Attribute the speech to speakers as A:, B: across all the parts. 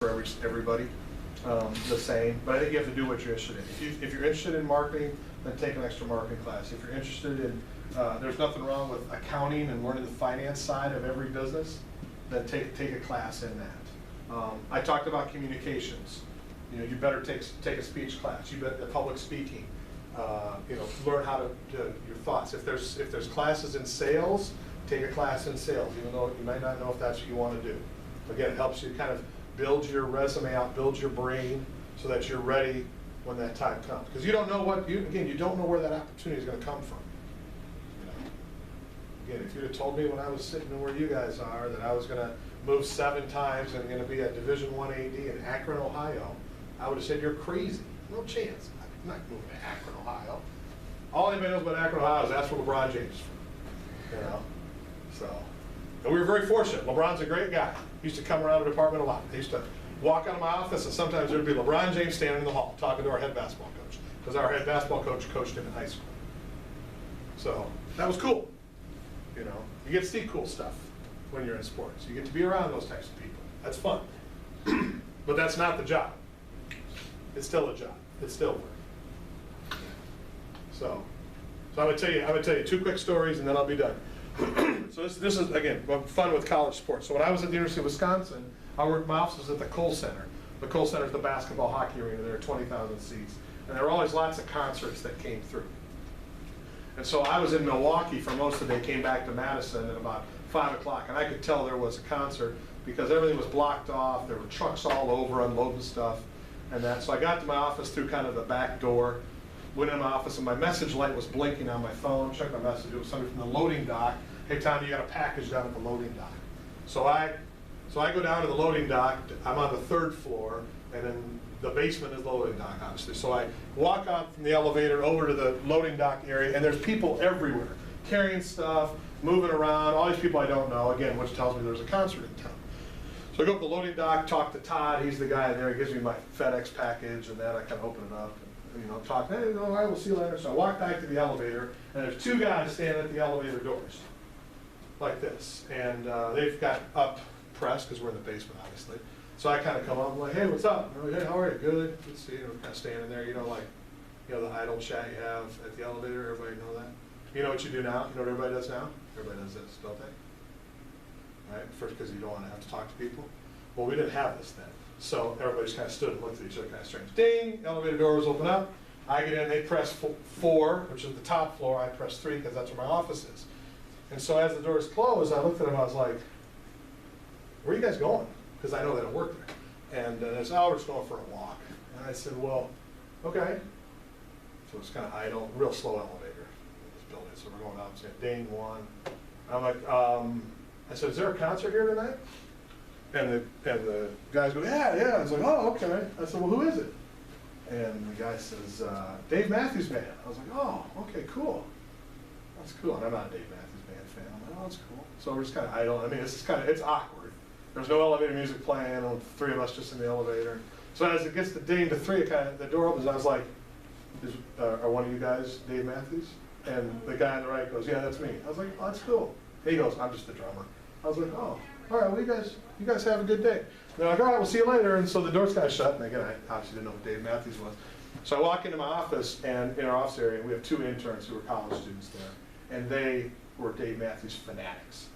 A: for everybody the same, but I think you have to do what you're interested in. If you're interested in marketing, then take an extra marketing class. If you're interested in, there's nothing wrong with accounting and learning the finance side of every business, then take a class in that. I talked about communications. You better take a speech class. You better public speaking. Learn how to your thoughts. If there's classes in sales, take a class in sales, even though you might not know if that's what you want to do. Again, it helps you kind of build your resume out, build your brain, so that you're ready when that time comes. Because you don't know you don't know where that opportunity is going to come from. Again, if you'd have told me when I was sitting where you guys are that I was going to move 7 times and going to be a Division I AD in Akron, Ohio, I would have said you're crazy. No chance. I'm not moving to Akron, Ohio. All anybody knows about Akron, Ohio is that's where LeBron James is from. So, and we were very fortunate. LeBron's a great guy. He used to come around the department a lot. He used to walk out of my office, and sometimes there'd be LeBron James standing in the hall talking to our head basketball coach, because our head basketball coach coached him in high school. So that was cool. You get to see cool stuff when you're in sports. You get to be around those types of people. That's fun. But that's not the job. It's still a job. It's still work. So I'm gonna tell you 2 quick stories, and then I'll be done. So this is, again, fun with college sports. So when I was at the University of Wisconsin, my office was at the Kohl Center. The Kohl Center is the basketball hockey arena. There are 20,000 seats. And there were always lots of concerts that came through. And so I was in Milwaukee for most of the day, came back to Madison at about 5 o'clock, and I could tell there was a concert because everything was blocked off. There were trucks all over unloading stuff and that. So I got to my office through kind of the back door, went in my office, and my message light was blinking on my phone. Checked my message. It was somebody from the loading dock. Hey, Tom, you got a package down at the loading dock. So I go down to the loading dock. I'm on the 3rd floor, and then the basement is the loading dock, obviously. So I walk out from the elevator over to the loading dock area, and there's people everywhere, carrying stuff, moving around, all these people I don't know, again, which tells me there's a concert in town. So I go up to the loading dock, talk to Todd. He's the guy there. He gives me my FedEx package, and then I kind of open it up. Talk, hey, all right, we'll see you later. So I walk back to the elevator, and there's 2 guys standing at the elevator doors, like this. And they've got up press, because we're in the basement, obviously. So I kind of come up, I'm like, hey, what's up? And they're like, hey, how are you? Good. Good to see you. Kind of standing there, the idle chat you have at the elevator. Everybody know that? You know what you do now? You know what everybody does now? Everybody does this, don't they? Right? First, because you don't want to have to talk to people. Well, we didn't have this then. So everybody just kind of stood and looked at each other kind of strange. Ding! Elevator doors open up. I get in, they press 4, which is the top floor. I press 3 because that's where my office is. And so as the doors closed, I looked at them, I was like, where are you guys going? Because I know they don't work there. And they said, oh, we're just going for a walk. And I said, well, okay. So it's kind of idle, real slow elevator in this building. So we're going up, saying, ding, 1. I'm like, I said, is there a concert here tonight? And the guys go, yeah. I was like, oh, okay. I said, well, who is it? And the guy says, Dave Matthews Band. I was like, oh, okay, cool. That's cool. And I'm not a Dave Matthews Band fan. I'm like, oh, that's cool. So we're just kind of idle. I mean, it's awkward. There's no elevator music playing, and 3 of us just in the elevator. So as it gets to ding to 3, the door opens, and I was like, are one of you guys Dave Matthews? And the guy on the right goes, yeah, that's me. I was like, oh, that's cool. He goes, I'm just the drummer. I was like, oh, all right, well, you guys have a good day. And they're like, all right, we'll see you later. And so the door's kind of shut, and again, I obviously didn't know who Dave Matthews was. So I walk into my office, and in our office area, we have 2 interns who were college students there, and they were Dave Matthews fanatics.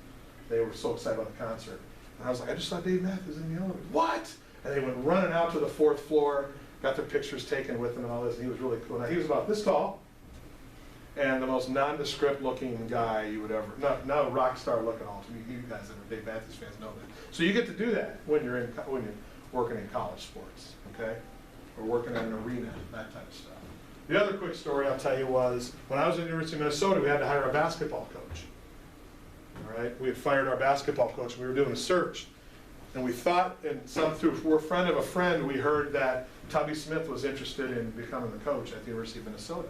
A: They were so excited about the concert. And I was like, I just saw Dave Matthews in the elevator. What? And they went running out to the 4th floor, got their pictures taken with him and all this, and he was really cool. Now, he was about this tall, and the most nondescript looking guy you would ever, no rock star looking all to me. You guys that are Dave Matthews fans know that. So you get to do that when you're working in college sports, okay? Or working in an arena, that type of stuff. The other quick story I'll tell you was, when I was at the University of Minnesota, we had to hire a basketball coach. All right, we had fired our basketball coach. We were doing a search, and we thought, and through we're a friend of a friend, we heard that Tubby Smith was interested in becoming the coach at the University of Minnesota.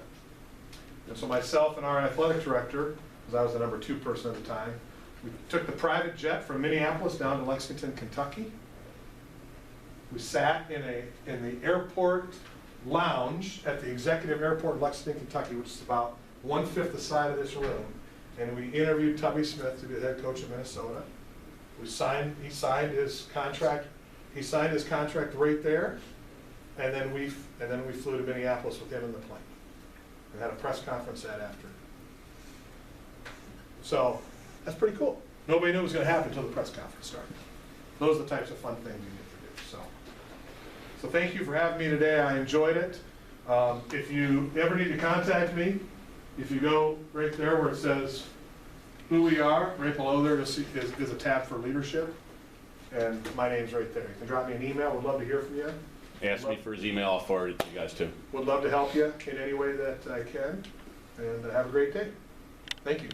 A: And so myself and our athletic director, because I was the number 2 person at the time, we took the private jet from Minneapolis down to Lexington, Kentucky. We sat in the airport lounge at the executive airport in Lexington, Kentucky, which is about 1/5 the side of this room. And we interviewed Tubby Smith to be the head coach of Minnesota. He signed his contract He signed his contract right there, and then we flew to Minneapolis with him in the plane and had a press conference that afternoon. So that's pretty cool. Nobody knew it was going to happen until the press conference started. Those are the types of fun things you get to do. So thank you for having me today. I enjoyed it. If you ever need to contact me, if you go right there where it says who we are, right below there, you'll see is a tab for leadership, and my name's right there. You can drop me an email. Would love to hear from you.
B: Ask me for his email. I'll forward it to you guys too.
A: Would love to help you in any way that I can, and have a great day. Thank you.